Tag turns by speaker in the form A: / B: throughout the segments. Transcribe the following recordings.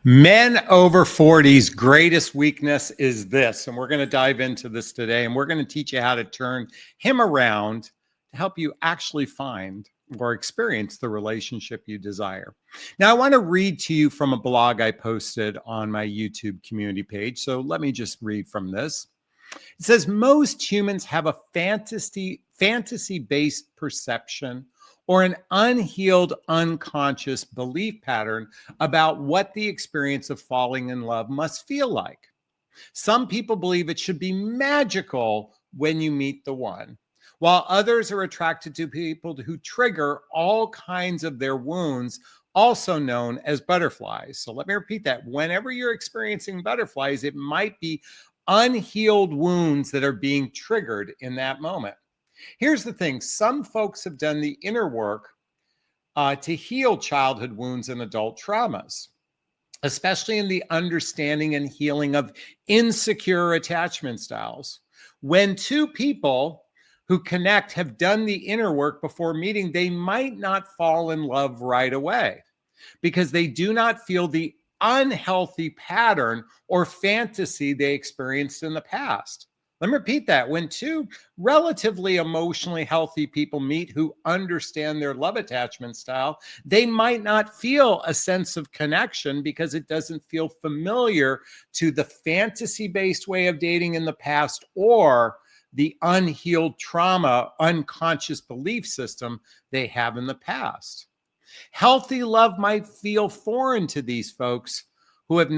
A: Men over 40's greatest weakness is this, and we're going to dive into this today, and we're going to teach you how to turn him around to help you actually find or experience the relationship you desire. Now, I want to read to you from a blog I posted on my YouTube community page, so let me just read from this. It says, most humans have a fantasy-based perception or an unhealed unconscious belief pattern about what the experience of falling in love must feel like. Some people believe it should be magical when you meet the one, while others are attracted to people who trigger all kinds of their wounds, also known as butterflies. So let me repeat that. Whenever you're experiencing butterflies, it might be unhealed wounds that are being triggered in that moment. Here's the thing. Some folks have done the inner work to heal childhood wounds and adult traumas, especially in the understanding and healing of insecure attachment styles. When two people who connect have done the inner work before meeting, they might not fall in love right away because they do not feel the unhealthy pattern or fantasy they experienced in the past. Let me repeat that. When two relatively emotionally healthy people meet who understand their love attachment style, they might not feel a sense of connection because it doesn't feel familiar to the fantasy-based way of dating in the past or the unhealed trauma, unconscious belief system they have in the past. Healthy love might feel foreign to these folks who have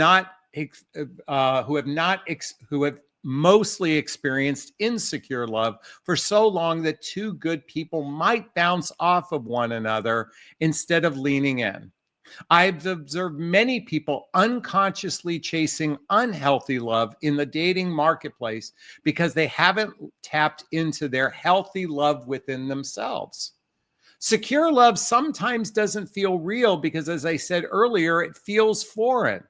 A: mostly experienced insecure love for so long that two good people might bounce off of one another instead of leaning in. I've observed many people unconsciously chasing unhealthy love in the dating marketplace because they haven't tapped into their healthy love within themselves. Secure love sometimes doesn't feel real because, as I said earlier, it feels foreign.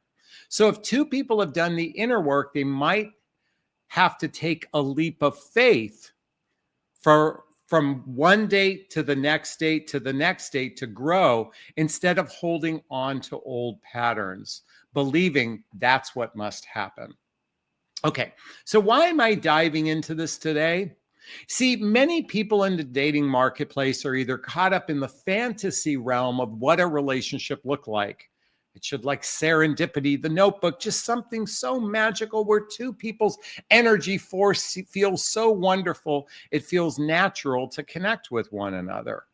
A: So if two people have done the inner work, they might have to take a leap of faith from one date to the next date to the next date to grow instead of holding on to old patterns, believing that's what must happen. Okay, so why am I diving into this today? See, many people in the dating marketplace are either caught up in the fantasy realm of what a relationship looked like. It should like serendipity, the notebook, just something so magical where two people's energy force feels so wonderful, it feels natural to connect with one another.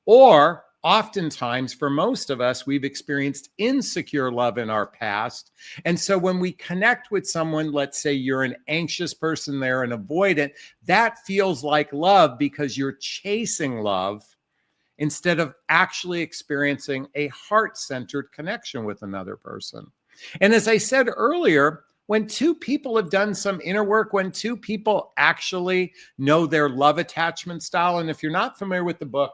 A: Or oftentimes, for most of us, we've experienced insecure love in our past. And so when we connect with someone, let's say you're an anxious person, they're an avoidant, that feels like love because you're chasing love instead of actually experiencing a heart-centered connection with another person. And as I said earlier, when two people have done some inner work, when two people actually know their love attachment style, and if you're not familiar with the book,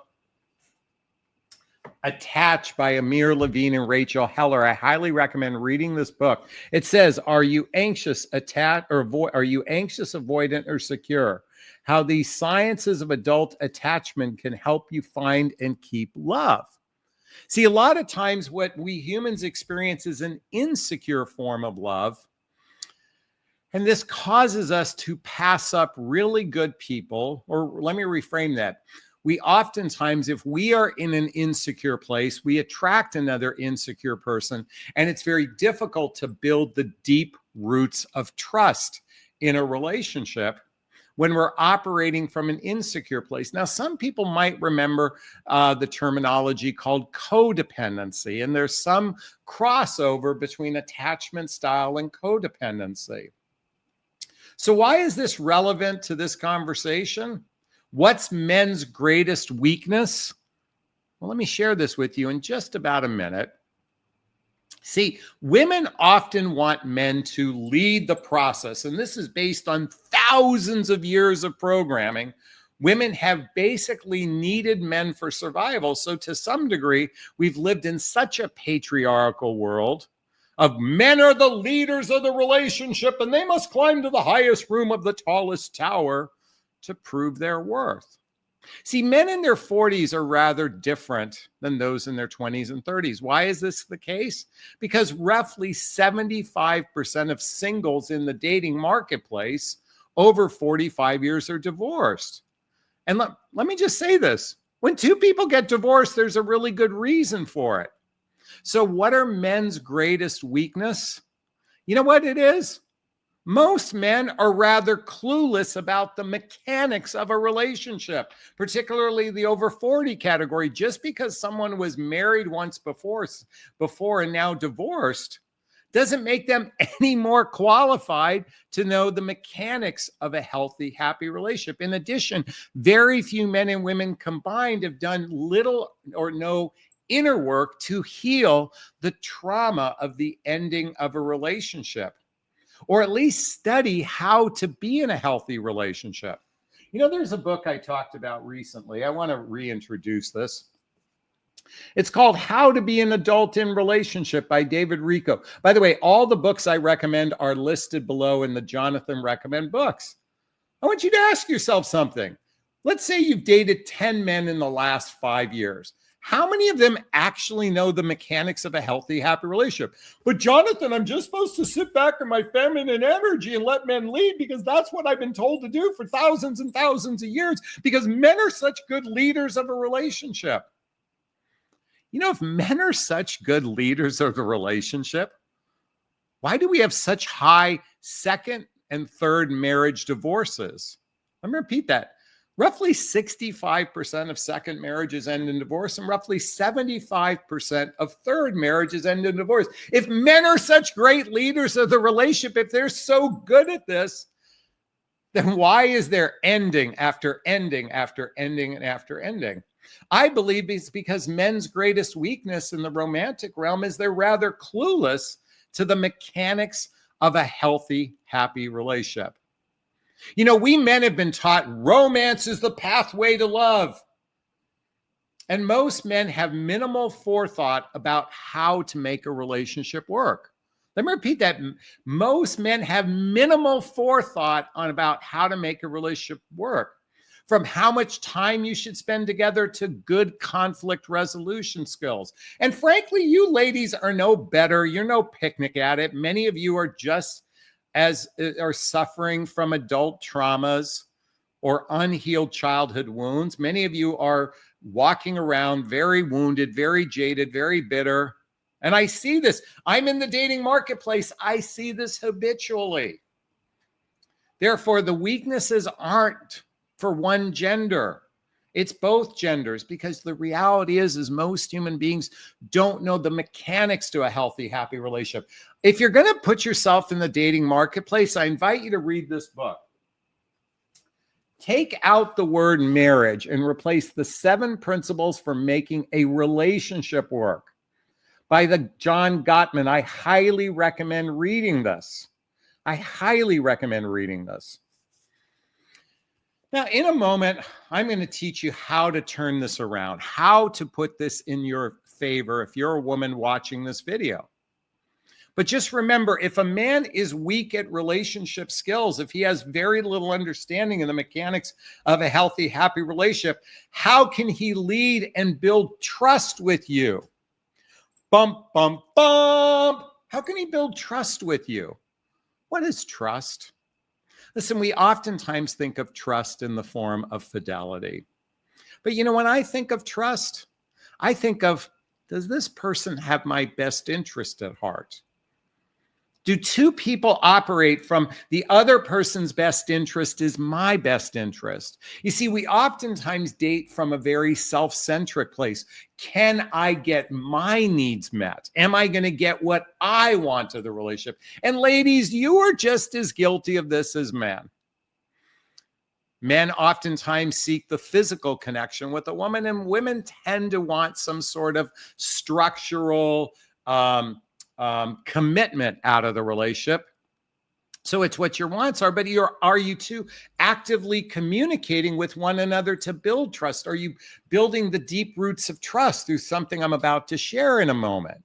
A: Attached by Amir Levine and Rachel Heller, I highly recommend reading this book. It says, are you anxious, are you anxious, avoidant, or secure? How the sciences of adult attachment can help you find and keep love. See, a lot of times what we humans experience is an insecure form of love. And this causes us to pass up really good people, or let me reframe that. We oftentimes, if we are in an insecure place, we attract another insecure person, and it's very difficult to build the deep roots of trust in a relationship when we're operating from an insecure place. Now, some people might remember the terminology called codependency, and there's some crossover between attachment style and codependency. So why is this relevant to this conversation? What's men's greatest weakness? Well, let me share this with you in just about a minute. See, women often want men to lead the process, and this is based on thousands of years of programming. Women have basically needed men for survival. So to some degree, we've lived in such a patriarchal world of men are the leaders of the relationship and they must climb to the highest room of the tallest tower to prove their worth. See, men in their 40s are rather different than those in their 20s and 30s. Why is this the case? Because roughly 75% of singles in the dating marketplace over 45 years are divorced. And let me just say this. When two people get divorced, there's a really good reason for it. So what are men's greatest weakness? You know what it is? Most men are rather clueless about the mechanics of a relationship, particularly the over 40 category. Just because someone was married once before and now divorced doesn't make them any more qualified to know the mechanics of a healthy, happy relationship. In addition, very few men and women combined have done little or no inner work to heal the trauma of the ending of a relationship, or at least study how to be in a healthy relationship. You know, there's a book I talked about recently. I want to reintroduce this. It's called How to Be an Adult in Relationship by David Rico. By the way, all the books I recommend are listed below in the Jonathan Recommend books. I want you to ask yourself something. Let's say you've dated 10 men in the last 5 years. How many of them actually know the mechanics of a healthy, happy relationship? But Jonathan, I'm just supposed to sit back in my feminine energy and let men lead because that's what I've been told to do for thousands and thousands of years because men are such good leaders of a relationship. You know, if men are such good leaders of the relationship, why do we have such high second and third marriage divorces? Let me repeat that. Roughly 65% of second marriages end in divorce, and roughly 75% of third marriages end in divorce. If men are such great leaders of the relationship, if they're so good at this, then why is there ending after ending after ending and after ending? I believe it's because men's greatest weakness in the romantic realm is they're rather clueless to the mechanics of a healthy, happy relationship. You know, we men have been taught romance is the pathway to love. And most men have minimal forethought about how to make a relationship work. Let me repeat that. Most men have minimal forethought on about how to make a relationship work. From how much time you should spend together to good conflict resolution skills. And frankly, you ladies are no better. You're no picnic at it. Many of you are just as are suffering from adult traumas or unhealed childhood wounds. Many of you are walking around very wounded, very jaded, very bitter. And I see this. I'm in the dating marketplace. I see this habitually. Therefore, the weaknesses aren't for one gender. It's both genders, because the reality is most human beings don't know the mechanics to a healthy, happy relationship. If you're going to put yourself in the dating marketplace, I invite you to read this book. Take out the word marriage and replace the 7 principles for making a relationship work by John Gottman. I highly recommend reading this. I highly recommend reading this. Now, in a moment, I'm going to teach you how to turn this around, how to put this in your favor if you're a woman watching this video. But just remember, if a man is weak at relationship skills, if he has very little understanding of the mechanics of a healthy, happy relationship, how can he lead and build trust with you? Bump, bump, bump. How can he build trust with you? What is trust? Listen, we oftentimes think of trust in the form of fidelity. But you know, when I think of trust, I think of, does this person have my best interest at heart? Do two people operate from the other person's best interest is my best interest? You see, we oftentimes date from a very self-centric place. Can I get my needs met? Am I going to get what I want of the relationship? And ladies, you are just as guilty of this as men. Men oftentimes seek the physical connection with a woman, and women tend to want some sort of structural commitment out of the relationship. So it's what your wants are, but are you two actively communicating with one another to build trust? Are you building the deep roots of trust through something I'm about to share in a moment?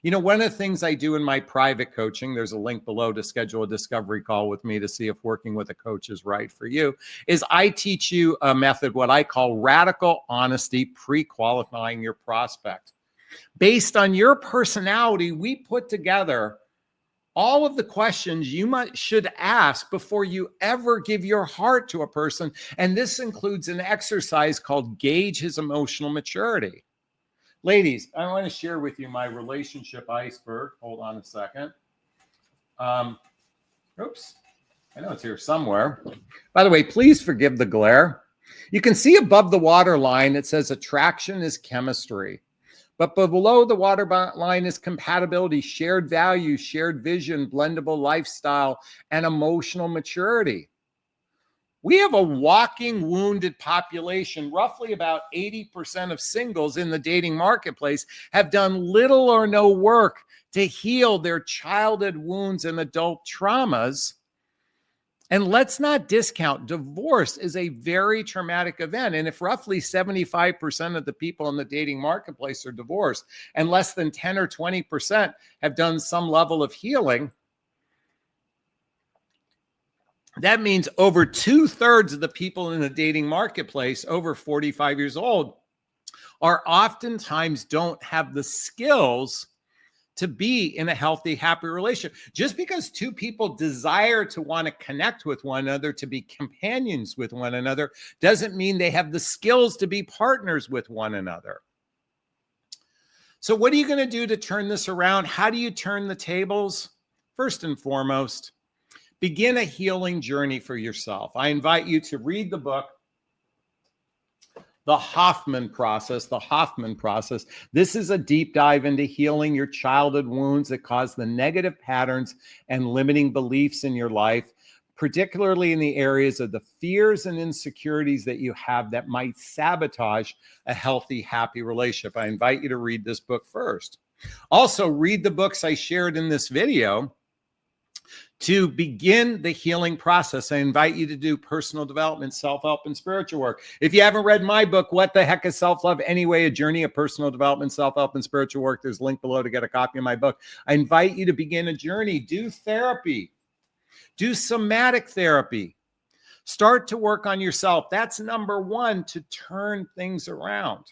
A: You know, one of the things I do in my private coaching, there's a link below to schedule a discovery call with me to see if working with a coach is right for you, is I teach you a method, what I call radical honesty, pre-qualifying your prospect. Based on your personality, we put together all of the questions you should ask before you ever give your heart to a person. And this includes an exercise called Gauge His Emotional Maturity. Ladies, I want to share with you my relationship iceberg. Hold on a second. Oops. I know it's here somewhere. By the way, please forgive the glare. You can see above the water line, it says attraction is chemistry. But below the water line is compatibility, shared values, shared vision, blendable lifestyle, and emotional maturity. We have a walking wounded population. Roughly about 80% of singles in the dating marketplace have done little or no work to heal their childhood wounds and adult traumas. And let's not discount, divorce is a very traumatic event. And if roughly 75% of the people in the dating marketplace are divorced and less than 10 or 20% have done some level of healing, that means over 2/3 of the people in the dating marketplace over 45 years old are oftentimes don't have the skills to be in a healthy, happy relationship. Just because two people desire to want to connect with one another, to be companions with one another, doesn't mean they have the skills to be partners with one another. So what are you going to do to turn this around? How do you turn the tables? First and foremost, begin a healing journey for yourself. I invite you to read the book, The Hoffman Process. The Hoffman Process. This is a deep dive into healing your childhood wounds that cause the negative patterns and limiting beliefs in your life, particularly in the areas of the fears and insecurities that you have that might sabotage a healthy, happy relationship. I invite you to read this book first. Also, read the books I shared in this video. To begin the healing process, I invite you to do personal development, self-help, and spiritual work. If you haven't read my book, What the Heck is Self-Love Anyway? A Journey of Personal Development, Self-Help, and Spiritual Work, there's a link below to get a copy of my book. I invite you to begin a journey. Do therapy. Do somatic therapy. Start to work on yourself. That's number one, to turn things around.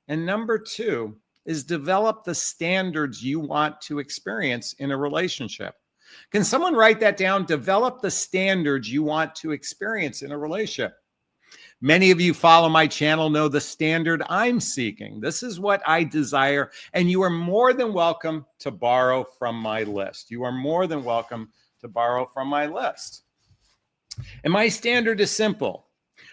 A: And number two is develop the standards you want to experience in a relationship. Can someone write that down? Develop the standards you want to experience in a relationship. Many of you follow my channel know the standard I'm seeking. This is what I desire, and you are more than welcome to borrow from my list. You are more than welcome to borrow from my list. And my standard is simple.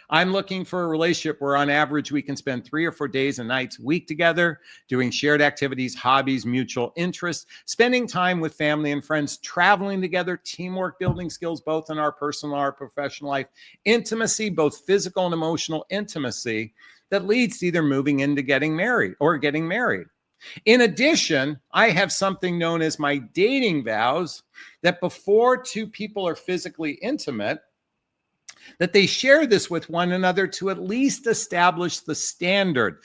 A: I'm looking for a relationship where on average we can spend 3 or 4 days and nights a week together, doing shared activities, hobbies, mutual interests, spending time with family and friends, traveling together, teamwork, building skills, both in our personal and our professional life, intimacy, both physical and emotional intimacy that leads to either moving into getting married or getting married. In addition, I have something known as my dating vows that before two people are physically intimate, that they share this with one another to at least establish the standard.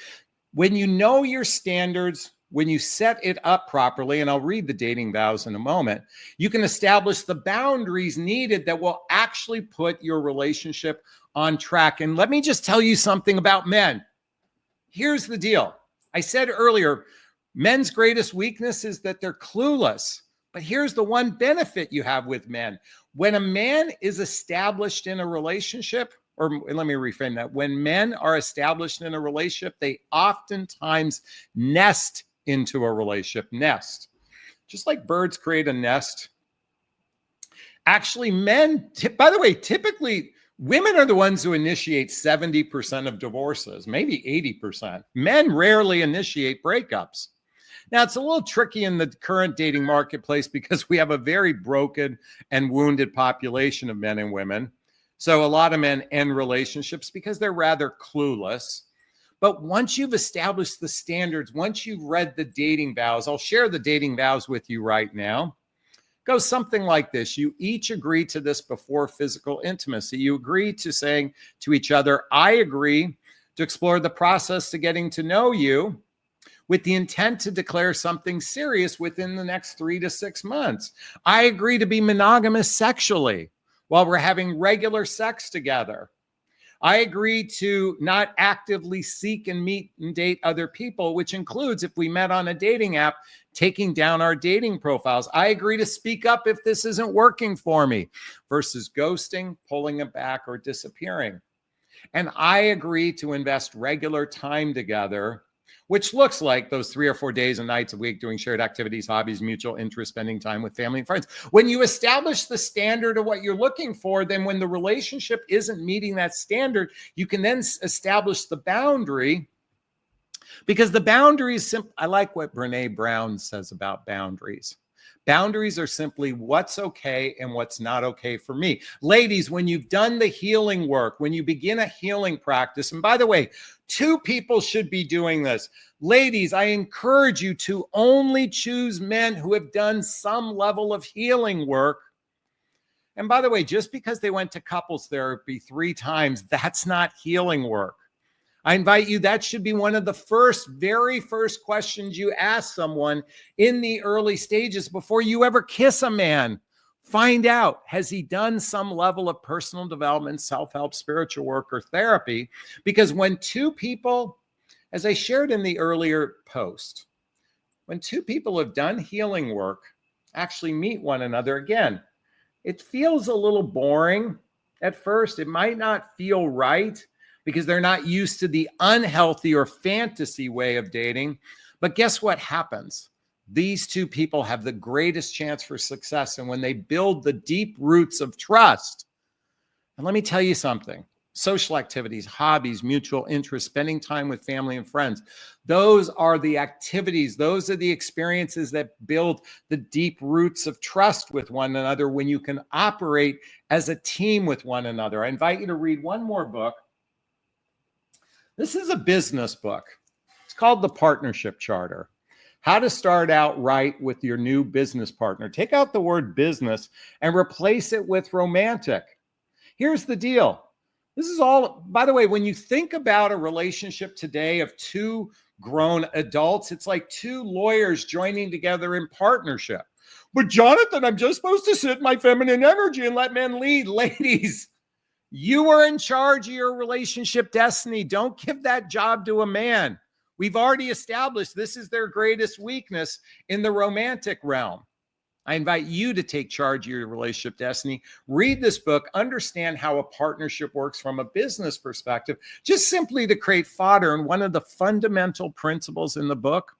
A: When you know your standards, when you set it up properly, and I'll read the dating vows in a moment, you can establish the boundaries needed that will actually put your relationship on track. And let me just tell you something about men. Here's the deal. I said earlier, men's greatest weakness is that they're clueless. But here's the one benefit you have with men. When a man is established in a relationship, or let me reframe that. When men are established in a relationship, they oftentimes nest into a relationship. Nest. Just like birds create a nest. Actually, men, by the way, typically women are the ones who initiate 70% of divorces, maybe 80%. Men rarely initiate breakups. Now, it's a little tricky in the current dating marketplace because we have a very broken and wounded population of men and women. So a lot of men end relationships because they're rather clueless. But once you've established the standards, once you've read the dating vows, I'll share the dating vows with you right now. Goes something like this. You each agree to this before physical intimacy. You agree to saying to each other, I agree to explore the process to getting to know you with the intent to declare something serious within the next 3 to 6 months. I agree to be monogamous sexually while we're having regular sex together. I agree to not actively seek and meet and date other people, which includes, if we met on a dating app, taking down our dating profiles. I agree to speak up if this isn't working for me versus ghosting, pulling it back, or disappearing. And I agree to invest regular time together, which looks like those 3 or 4 days and nights a week doing shared activities, hobbies, mutual interest, spending time with family and friends. When you establish the standard of what you're looking for, then when the relationship isn't meeting that standard, you can then establish the boundary, because the boundaries, I like what Brene Brown says about boundaries. Boundaries are simply what's okay and what's not okay for me. Ladies, when you've done the healing work, when you begin a healing practice, and by the way, 2 people should be doing this. Ladies, I encourage you to only choose men who have done some level of healing work. And by the way, just because they went to couples therapy 3 times, that's not healing work. I invite you, that should be one of the very first questions you ask someone in the early stages before you ever kiss a man. Find out, has he done some level of personal development, self-help, spiritual work, or therapy? Because when 2 people, as I shared in the earlier post, when 2 people have done healing work, actually meet one another again, it feels a little boring at first. It might not feel right, because they're not used to the unhealthy or fantasy way of dating. But guess what happens? These 2 people have the greatest chance for success. And when they build the deep roots of trust, and let me tell you something, social activities, hobbies, mutual interest, spending time with family and friends, those are the activities, those are the experiences that build the deep roots of trust with one another when you can operate as a team with one another. I invite you to read one more book. This is a business book. It's called The Partnership Charter. How to start out right with your new business partner. Take out the word business and replace it with romantic. Here's the deal. This is all, by the way, when you think about a relationship today of 2 grown adults, it's like 2 lawyers joining together in partnership. But Jonathan, I'm just supposed to sit in my feminine energy and let men lead. Ladies, you are in charge of your relationship destiny. Don't give that job to a man. We've already established this is their greatest weakness in the romantic realm. I invite you to take charge of your relationship destiny. Read this book, understand how a partnership works from a business perspective, just simply to create fodder. And one of the fundamental principles in the book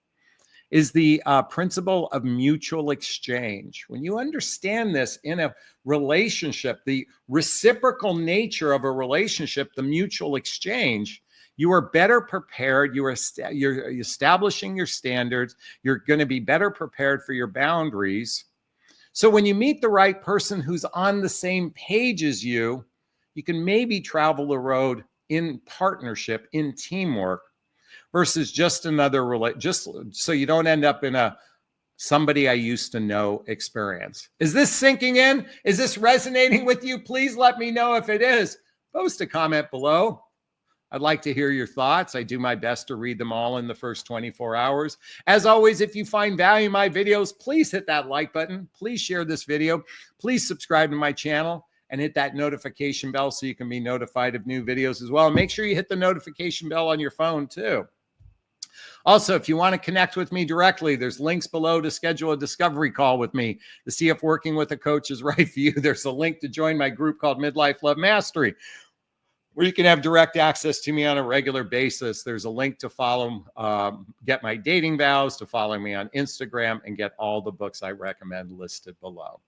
A: is the principle of mutual exchange. When you understand this in a relationship, the reciprocal nature of a relationship, the mutual exchange, you are better prepared. You're establishing your standards. You're going to be better prepared for your boundaries. So when you meet the right person who's on the same page as you, you can maybe travel the road in partnership, in teamwork, versus just just so you don't end up in a somebody I used to know experience. Is this sinking in? Is this resonating with you? Please let me know if it is. Post a comment below. I'd like to hear your thoughts. I do my best to read them all in the first 24 hours. As always, if you find value in my videos, please hit that like button. Please share this video. Please subscribe to my channel and hit that notification bell so you can be notified of new videos as well. And make sure you hit the notification bell on your phone too. Also, if you want to connect with me directly, there's links below to schedule a discovery call with me to see if working with a coach is right for you. There's a link to join my group called Midlife Love Mastery, where you can have direct access to me on a regular basis. There's a link to follow, get my dating vows, to follow me on Instagram, and get all the books I recommend listed below.